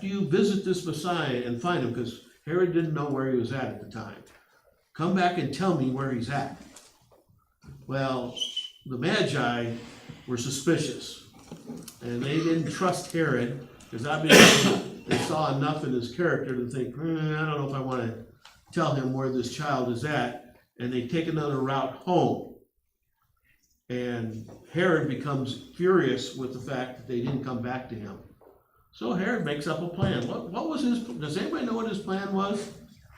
after you visit this Messiah and find him, because Herod didn't know where he was at the time, come back and tell me where he's at. Well, the Magi were suspicious, and they didn't trust Herod, because obviously they saw enough in his character to think, I don't know if I want to tell him where this child is at, and they take another route home. And Herod becomes furious with the fact that they didn't come back to him. So Herod makes up a plan. What was his, does anybody know what his plan was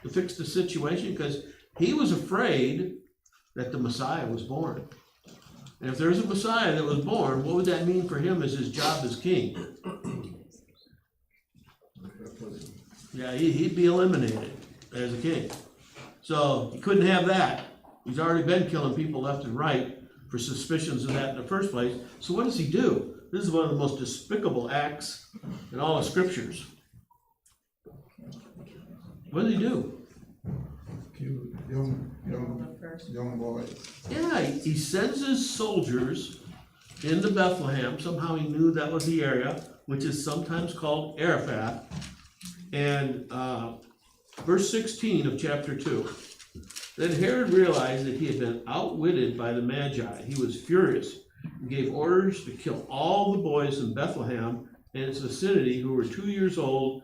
to fix the situation? Because he was afraid that the Messiah was born. And if there's a Messiah that was born, what would that mean for him as his job as king? Yeah, he'd be eliminated as a king. So he couldn't have that. He's already been killing people left and right for suspicions of that in the first place. So what does he do? This is one of the most despicable acts in all the scriptures. What does he do? Kill young boys. Yeah, he sends his soldiers into Bethlehem. Somehow he knew that was the area, which is sometimes called Araphat. And verse 16 of chapter 2. Then Herod realized that he had been outwitted by the Magi. He was furious and gave orders to kill all the boys in Bethlehem and its vicinity who were 2 years old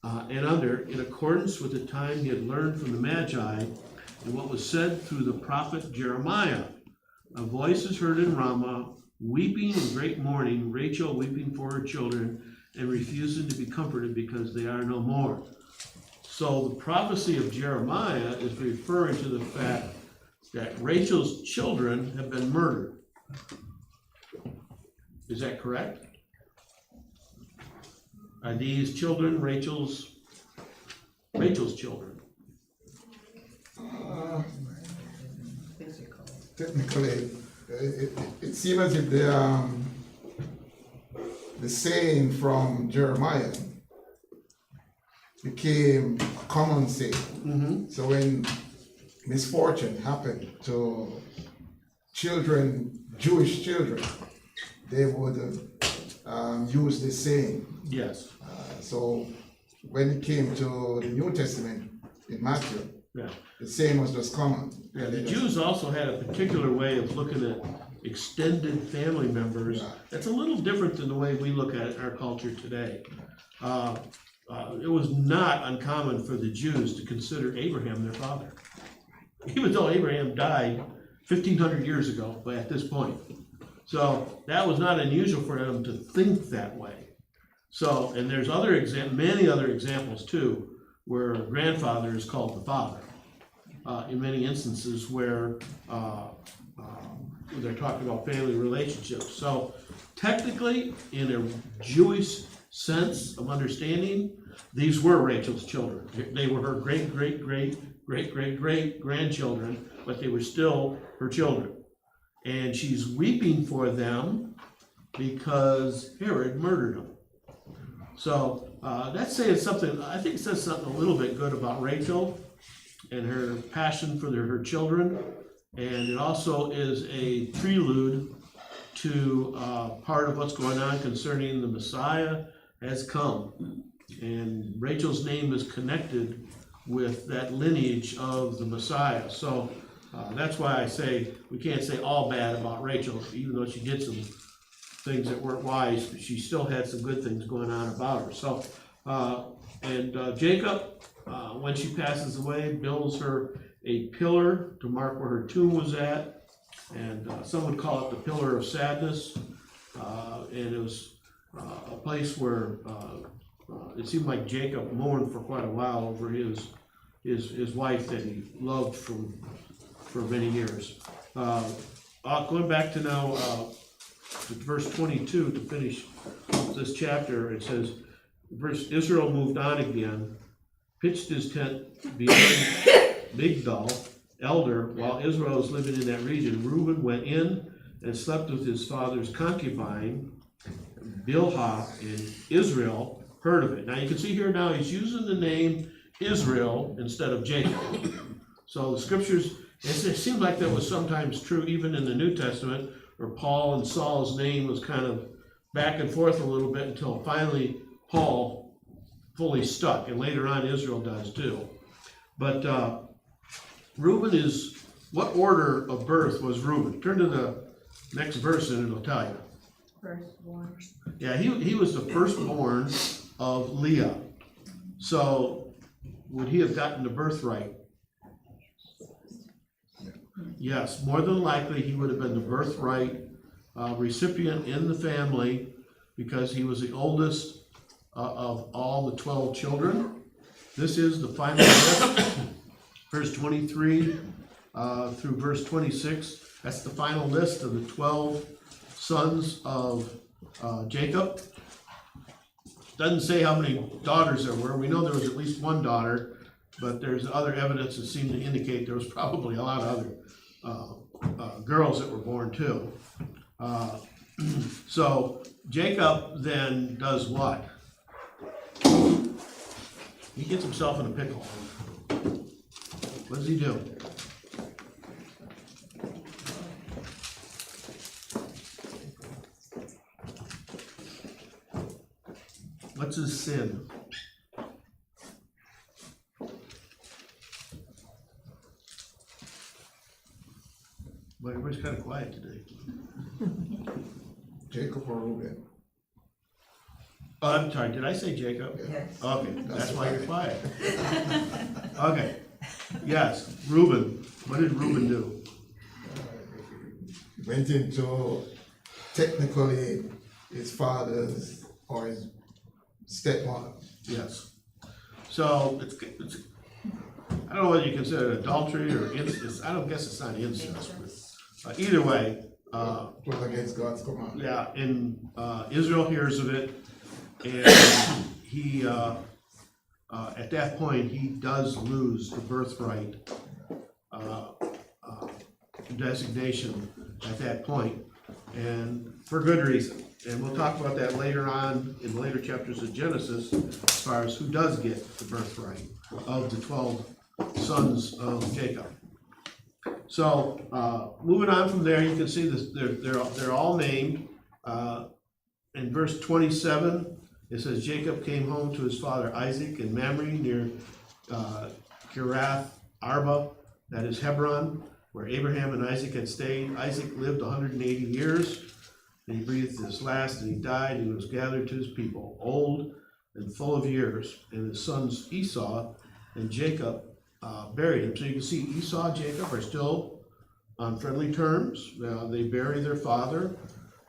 and under, in accordance with the time he had learned from the Magi and what was said through the prophet Jeremiah. A voice is heard in Ramah, weeping in great mourning, Rachel weeping for her children and refusing to be comforted because they are no more. So the prophecy of Jeremiah is referring to the fact that Rachel's children have been murdered. Is that correct? Are these children Rachel's children? Technically, it seems as if the saying from Jeremiah became a common saying. Mm-hmm. So when misfortune happened to children, Jewish children, they would use this saying. Yes. So when it came to the New Testament in Matthew, yeah, the saying was just common. Yeah, the Jews also had a particular way of looking at extended family members. Yeah. That's a little different than the way we look at it in our culture today. It was not uncommon for the Jews to consider Abraham their father, even though Abraham died 1,500 years ago at this point. So that was not unusual for them to think that way. So, and there's many other examples too, where grandfather is called the father. In many instances where they're talking about family relationships. So technically, in a Jewish sense of understanding, these were Rachel's children. They were her great grandchildren, but they were still her children. And she's weeping for them because Herod murdered them. So that's saying something, I think it says something a little bit good about Rachel and her passion for her children. And it also is a prelude to part of what's going on concerning the Messiah has come. And Rachel's name is connected with that lineage of the Messiah. So that's why I say we can't say all bad about Rachel, even though she did some things that weren't wise, but she still had some good things going on about her. So, Jacob, when she passes away, builds her a pillar to mark where her tomb was at, and some would call it the pillar of sadness. And it was a place where it seemed like Jacob mourned for quite a while over his wife that he loved for many years. Going back to now to verse 22 to finish this chapter, it says, Israel moved on again, pitched his tent beyond Migdal, elder, while Israel was living in that region. Reuben went in and slept with his father's concubine, Bilhah, and Israel heard of it. Now you can see here now he's using the name Israel instead of Jacob. So the scriptures, it seems like that was sometimes true even in the New Testament, where Paul and Saul's name was kind of back and forth a little bit until finally Paul fully stuck, and later on Israel does too. But Reuben is, what order of birth was Reuben? Turn to the next verse and it'll tell you. Firstborn. Yeah, he was the firstborn of Leah. So would he have gotten the birthright? Yes, more than likely he would have been the birthright recipient in the family because he was the oldest of all the 12 children. This is the final list, verse 23 through verse 26. That's the final list of the 12 sons of Jacob. Doesn't say how many daughters there were. We know there was at least one daughter, but there's other evidence that seemed to indicate there was probably a lot of other girls that were born too. So Jacob then does what? He gets himself in a pickle. What does he do? What's his sin? Well, everybody's kind of quiet today. Jacob or Reuben? Oh, I'm sorry, did I say Jacob? Yes. Okay, that's why you're quiet. Okay, yes, Reuben. What did Reuben do? He went into technically his father's or his stepmother. Yes. So it's I don't know whether you consider it adultery or incest. I don't guess it's not incest, but either way, Was against God's command. yeah, and Israel hears of it, and he at that point he does lose the birthright designation at that point, and for good reason. And we'll talk about that later on in the later chapters of Genesis, as far as who does get the birthright of the 12 sons of Jacob. So moving on from there, you can see this, they're all named. In verse 27, it says Jacob came home to his father Isaac in Mamre near Kiriath Arba, that is Hebron, where Abraham and Isaac had stayed. Isaac lived 180 years, and he breathed his last, and he died, and he was gathered to his people, old and full of years. And his sons Esau and Jacob buried him. So you can see Esau and Jacob are still on friendly terms. They bury their father,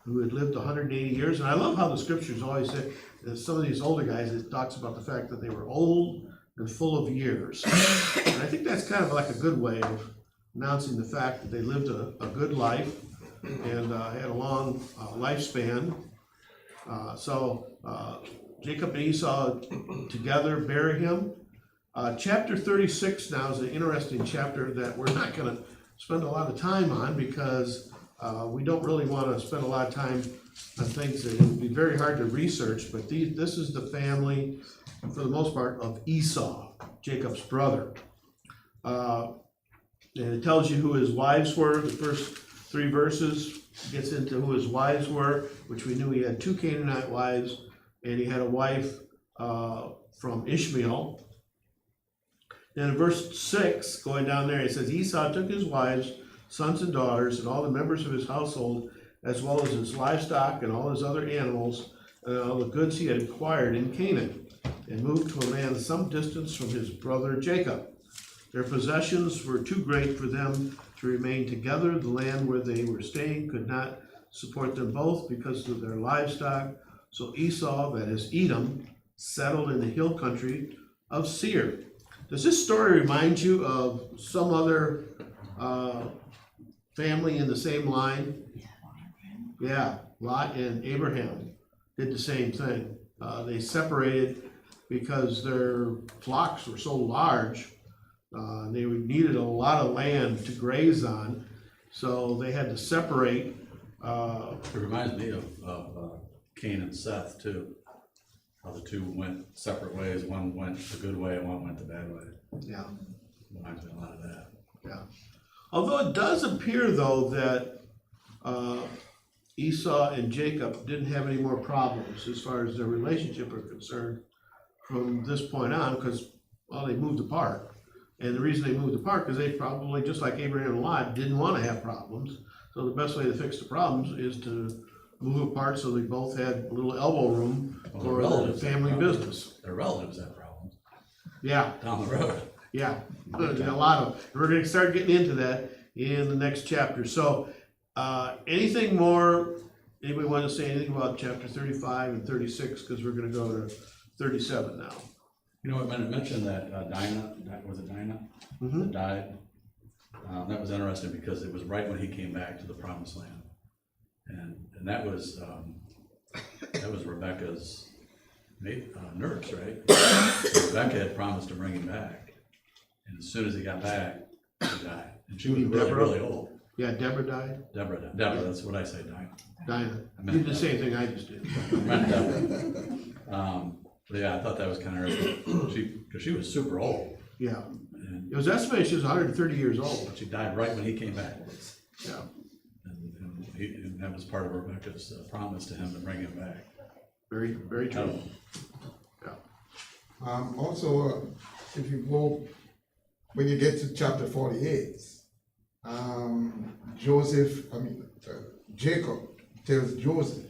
who had lived 180 years. And I love how the scriptures always say that some of these older guys, it talks about the fact that they were old and full of years. And I think that's kind of like a good way of announcing the fact that they lived a good life and had a long lifespan. So Jacob and Esau together bury him. Chapter 36 now is an interesting chapter that we're not going to spend a lot of time on because we don't really want to spend a lot of time on things that it would be very hard to research, but this is the family, for the most part, of Esau, Jacob's brother. And it tells you who his wives were. The first 3 verses gets into who his wives were, which we knew he had 2 Canaanite wives, and he had a wife from Ishmael. Then in verse 6, going down there, it says, Esau took his wives, sons and daughters, and all the members of his household, as well as his livestock and all his other animals, and all the goods he had acquired in Canaan, and moved to a land some distance from his brother Jacob. Their possessions were too great for them to remain together. The land where they were staying could not support them both because of their livestock. So Esau, that is Edom, settled in the hill country of Seir. Does this story remind you of some other family in the same line? Yeah, Lot and Abraham did the same thing. They separated because their flocks were so large. They needed a lot of land to graze on, so they had to separate. It reminds me of Cain and Seth too. How the 2 went separate ways. One went the good way and one went the bad way. Yeah. Reminds me a lot of that. Yeah. Although it does appear though that Esau and Jacob didn't have any more problems as far as their relationship are concerned from this point on, because, well, they moved apart. And the reason they moved apart, because they probably, just like Abraham and Lot, didn't want to have problems. So the best way to fix the problems is to move apart so they both had a little elbow room Well, for the family business. Their relatives have problems Yeah, down the road. yeah, a lot of, we're gonna start getting into that in the next chapter. So, anything more, anybody want to say anything about chapter 35 and 36, because we're gonna go to 37 now. You know, when it mentioned that Dinah, was it Dinah? That died? That was interesting because it was right when he came back to the promised land. And that was Rebecca's nurse, right? Rebecca had promised to bring him back. And as soon as he got back, he died. And she was really, really old. Yeah, Deborah died. Deborah, that's what I say, Dinah. Dinah. I You meant did the same thing I just did. I meant Deborah. But yeah, I thought that was kind of interesting. Because she was super old. Yeah, And it was estimated she was 130 years old. she died right when he came back. Yeah, And that was part of Rebecca's promise to him to bring him back. very, very true. Yeah. Also, if you go, when you get to chapter 48, Jacob tells Joseph,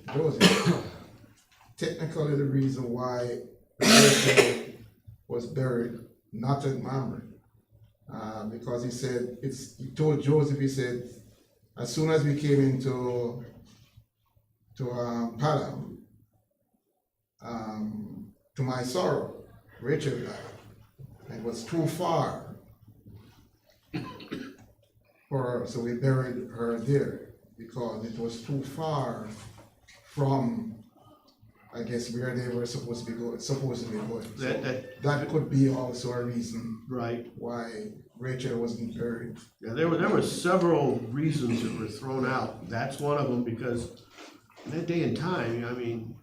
technically the reason why Rachel was buried not at Mamre, because he told Joseph, he said, as soon as we came into Padan, to my sorrow, Rachel died. It was too far for her, so we buried her there because it was too far from, I guess, where they were supposed to be going. So that could be also a reason, Right. why Rachel wasn't buried. Yeah, there were several reasons that were thrown out. That's one of them, because in that day and time, I mean,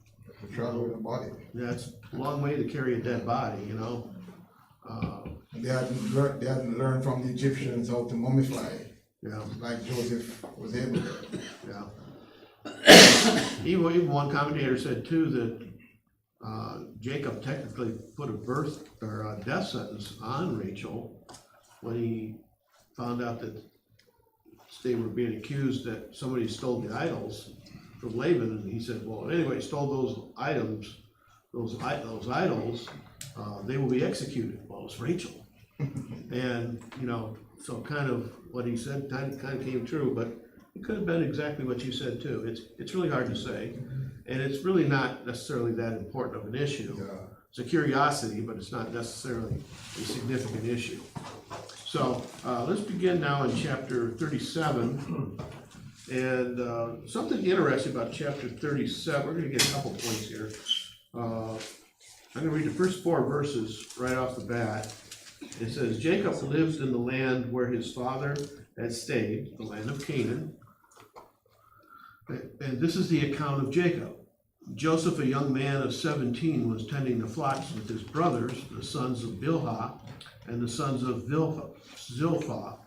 To travel with a body. that's a long way to carry a dead body, you know? They hadn't learned from the Egyptians how to mummify, Yeah, like Joseph was able to. yeah. Even one commentator said too that Jacob technically put a birth or a death sentence on Rachel when he found out that they were being accused that somebody stole the idols from Laban, and he said, well, anyway, stole those items, those idols, they will be executed. Well, it's Rachel. And, you know, so kind of what he said kind of came true, but it could have been exactly what you said too. It's really hard to say, and it's really not necessarily that important of an issue. Yeah. It's a curiosity, but it's not necessarily a significant issue. So let's begin now in chapter 37. And something interesting about chapter 37, we're going to get a couple points here. I'm going to read the first 4 verses right off the bat. It says, Jacob lived in the land where his father had stayed, the land of Canaan. And this is the account of Jacob. Joseph, a young man of 17, was tending the flocks with his brothers, the sons of Bilhah and the sons of Zilpah,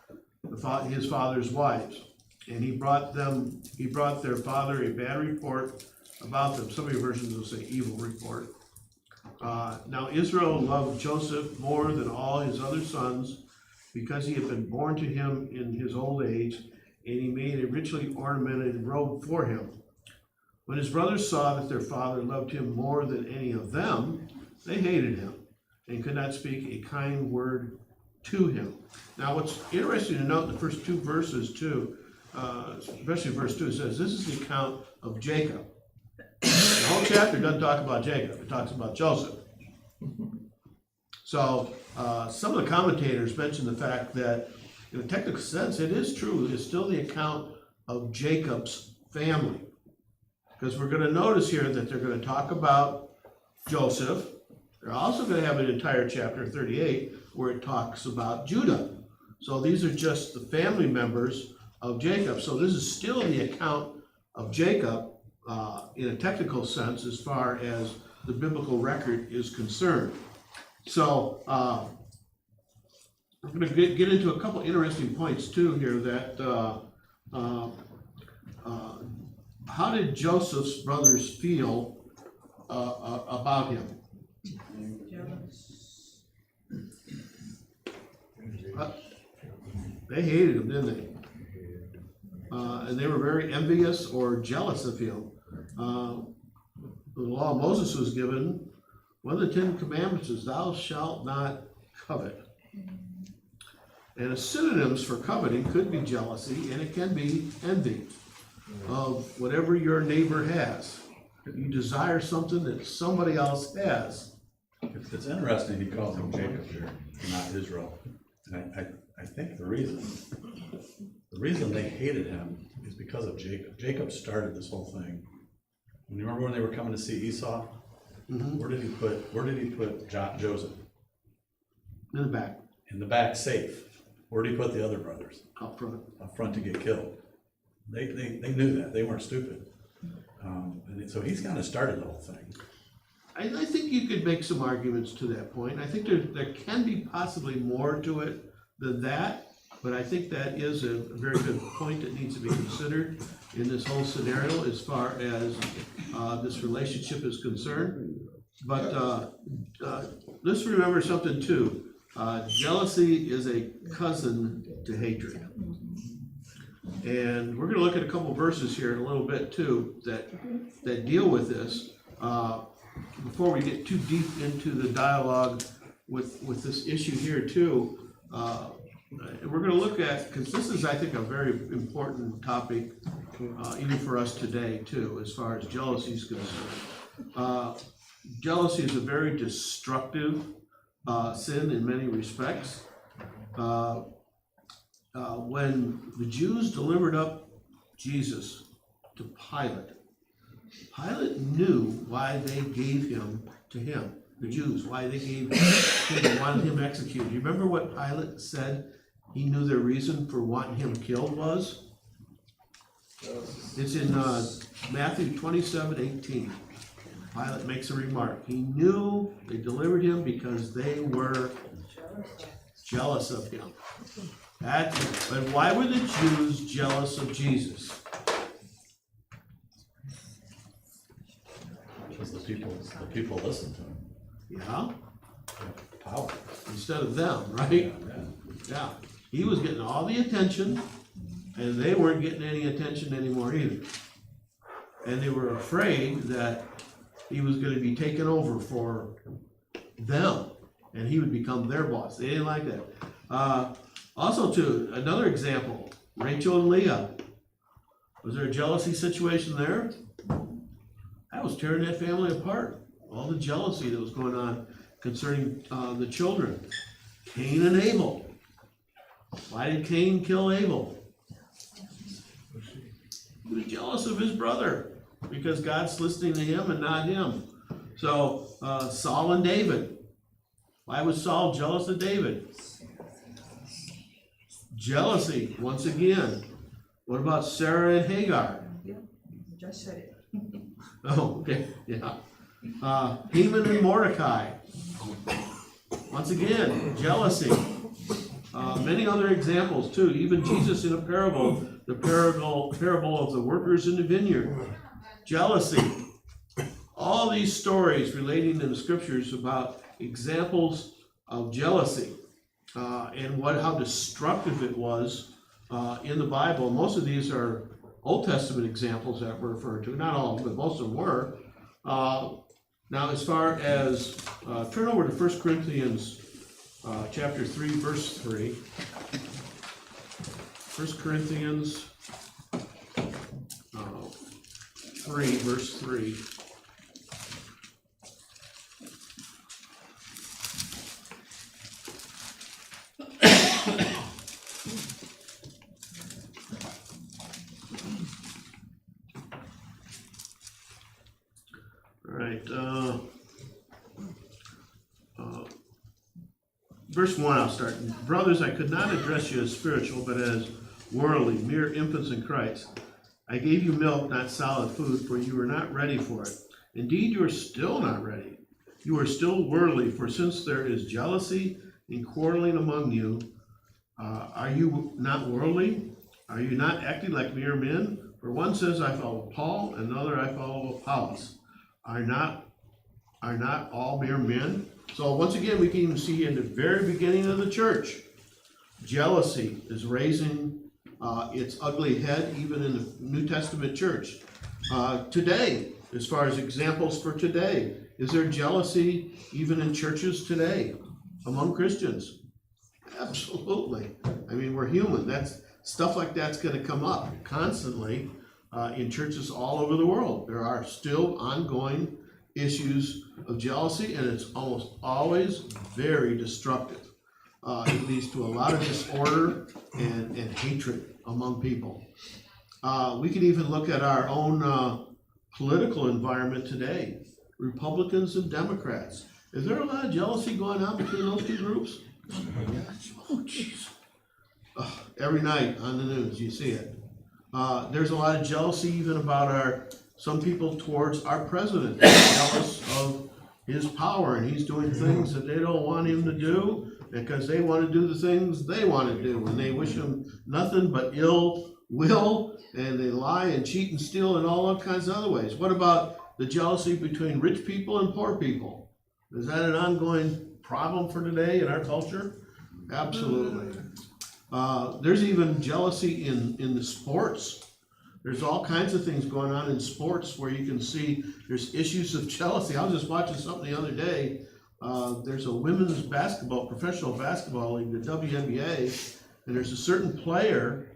his father's wives. And he brought their father a bad report about them. Some of your versions will say evil report. Now Israel loved Joseph more than all his other sons because he had been born to him in his old age, and he made a richly ornamented robe for him. When his brothers saw that their father loved him more than any of them, they hated him and could not speak a kind word to him. Now what's interesting to note in the first 2 verses too, especially verse 2, it says, this is the account of Jacob. The whole chapter doesn't talk about Jacob, it talks about Joseph. So some of the commentators mention the fact that in a technical sense, it is true, it's still the account of Jacob's family. Because we're going to notice here that they're going to talk about Joseph. They're also going to have an entire chapter 38 where it talks about Judah. So these are just the family members of Jacob. So this is still the account of Jacob in a technical sense as far as the biblical record is concerned. So I'm going to get into a couple interesting points too here that how did Joseph's brothers feel about him? They hated him, didn't they? And they were very envious or jealous of him. The law of Moses was given. One of the 10 Commandments is, thou shalt not covet. And synonyms for coveting could be jealousy, and it can be envy of whatever your neighbor has. You desire something that somebody else has. It's interesting he calls him Jacob here, not Israel. And I think the reason they hated him is because of Jacob. Jacob started this whole thing. You remember when they were coming to see Esau? Mm-hmm. Where did he put Joseph? In the back. In the back, safe. Where did he put the other brothers? Up front. Up front to get killed. They knew that. They weren't stupid. And so he's kind of started the whole thing. I think you could make some arguments to that point. I think there can be possibly more to it than that, but I think that is a very good point that needs to be considered in this whole scenario as far as this relationship is concerned. But let's remember something too. Jealousy is a cousin to hatred. And we're going to look at a couple verses here in a little bit too that deal with this. Before we get too deep into the dialogue with this issue here too, we're going to look at, because this is, I think, a very important topic, even for us today too, as far as jealousy is concerned. Jealousy is a very destructive sin in many respects. When the Jews delivered up Jesus to Pilate, Pilate knew why they gave him to him, the Jews, why they gave him and wanted him executed. You remember what Pilate said he knew their reason for wanting him killed was? It's in Matthew 27:18. Pilate makes a remark. He knew they delivered him because they were jealous of him. But why were the Jews jealous of Jesus? Because the people listened to him. Yeah, Power. instead of them, right? Yeah. He was getting all the attention, and they weren't getting any attention anymore either. And they were afraid that he was going to be taken over for them, and he would become their boss. They didn't like that. Also, too, another example, Rachel and Leah. Was there a jealousy situation there? That was tearing that family apart. All the jealousy that was going on concerning the children. Cain and Abel. Why did Cain kill Abel? He was jealous of his brother because God's listening to him and not him. So Saul and David. Why was Saul jealous of David? Jealousy, once again. What about Sarah and Hagar? Just said it. Oh, okay, yeah. Haman and Mordecai. Once again, jealousy. Many other examples too. Even Jesus in a parable, the parable of the workers in the vineyard. Jealousy. All these stories relating in the scriptures about examples of jealousy and how destructive it was in the Bible. Most of these are Old Testament examples that we're referring to. Not all of them, but most of them were. Now, as far as, turn over to 1 Corinthians chapter 3, verse 3. 1 Corinthians 3, verse 3. Verse 1, I'll start. Brothers, I could not address you as spiritual, but as worldly, mere infants in Christ. I gave you milk, not solid food, for you were not ready for it. Indeed, you are still not ready. You are still worldly, for since there is jealousy and quarreling among you, are you not worldly? Are you not acting like mere men? For one says, I follow Paul, another I follow Apollos. Are not all mere men? So once again, we can even see in the very beginning of the church, jealousy is raising its ugly head even in the New Testament church. Today, as far as examples for today, is there jealousy even in churches today among Christians? Absolutely. I mean, we're human. That's stuff like that's going to come up constantly in churches all over the world. There are still ongoing issues of jealousy, and it's almost always very destructive. It leads to a lot of disorder and hatred among people. We can even look at our own political environment today. Republicans and Democrats. Is there a lot of jealousy going on between those two groups? Oh, jeez. Every night on the news, you see it. There's a lot of jealousy even about some people towards our president. They're jealous of his power, and he's doing things that they don't want him to do because they want to do the things they want to do, and they wish him nothing but ill will, and they lie and cheat and steal in all kinds of other ways. What about the jealousy between rich people and poor people? Is that an ongoing problem for today in our culture? Absolutely. There's even jealousy in the sports. There's all kinds of things going on in sports where you can see there's issues of jealousy. I was just watching something the other day. There's a women's professional basketball league, the WNBA, and there's a certain player,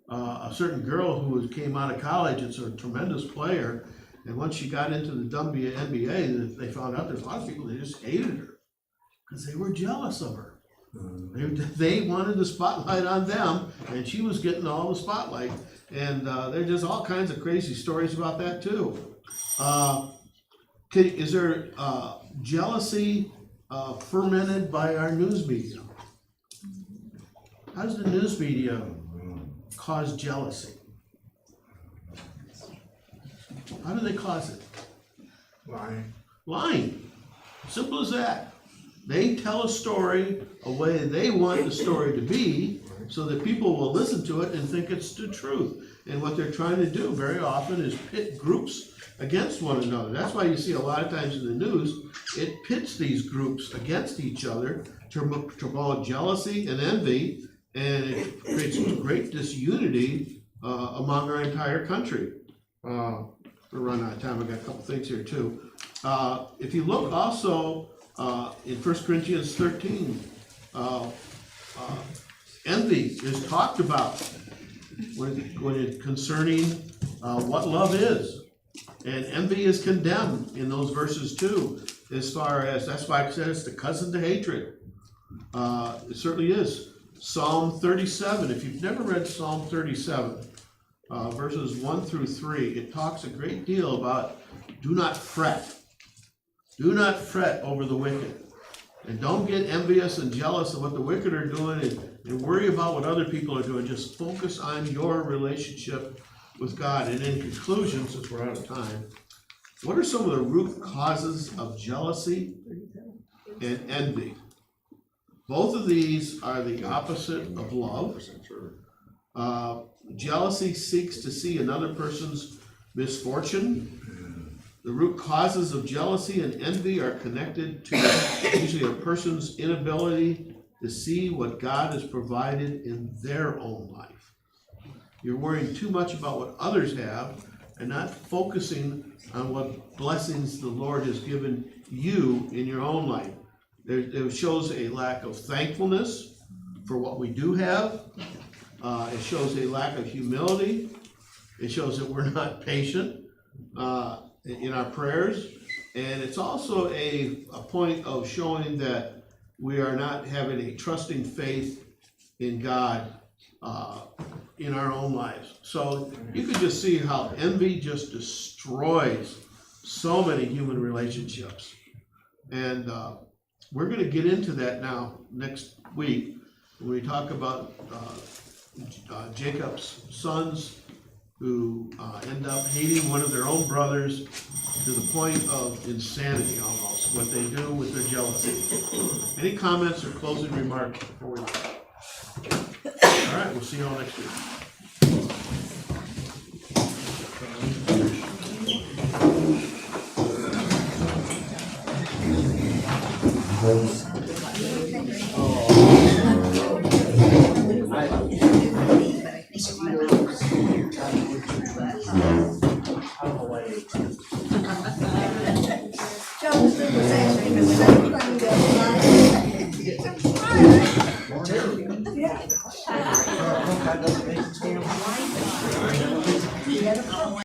a certain girl who came out of college. It's a tremendous player. And once she got into the WNBA, they found out there's a lot of people that just hated her because they were jealous of her. They wanted the spotlight on them, and she was getting all the spotlight. And there's just all kinds of crazy stories about that too. Is there jealousy fermented by our news media? How does the news media cause jealousy? How do they cause it? Lying. Simple as that. They tell a story a way they want the story to be so that people will listen to it and think it's the truth. And what they're trying to do very often is pit groups against one another. That's why you see a lot of times in the news, it pits these groups against each other to promote jealousy and envy, and it creates great disunity among our entire country. We're running out of time. I've got a couple things here too. If you look also in 1 Corinthians 13, envy is talked about concerning what love is. And envy is condemned in those verses too, as far as, that's why I said it's the cousin to hatred. It certainly is. Psalm 37, if you've never read Psalm 37, verses 1 through 3, it talks a great deal about do not fret. Do not fret over the wicked. And don't get envious and jealous of what the wicked are doing and worry about what other people are doing. Just focus on your relationship with God. And in conclusion, since we're out of time, what are some of the root causes of jealousy and envy? Both of these are the opposite of love. Jealousy seeks to see another person's misfortune. The root causes of jealousy and envy are connected to usually a person's inability to see what God has provided in their own life. You're worrying too much about what others have and not focusing on what blessings the Lord has given you in your own life. It shows a lack of thankfulness for what we do have. It shows a lack of humility. It shows that we're not patient in our prayers. And it's also a point of showing that we are not having a trusting faith in God in our own lives. So you can just see how envy just destroys so many human relationships. And we're going to get into that now next week when we talk about Jacob's sons who end up hating one of their own brothers to the point of insanity almost, what they do with their jealousy. Any comments or closing remarks before we leave? All right, we'll see you all next week. Sometimes doesn't make sense.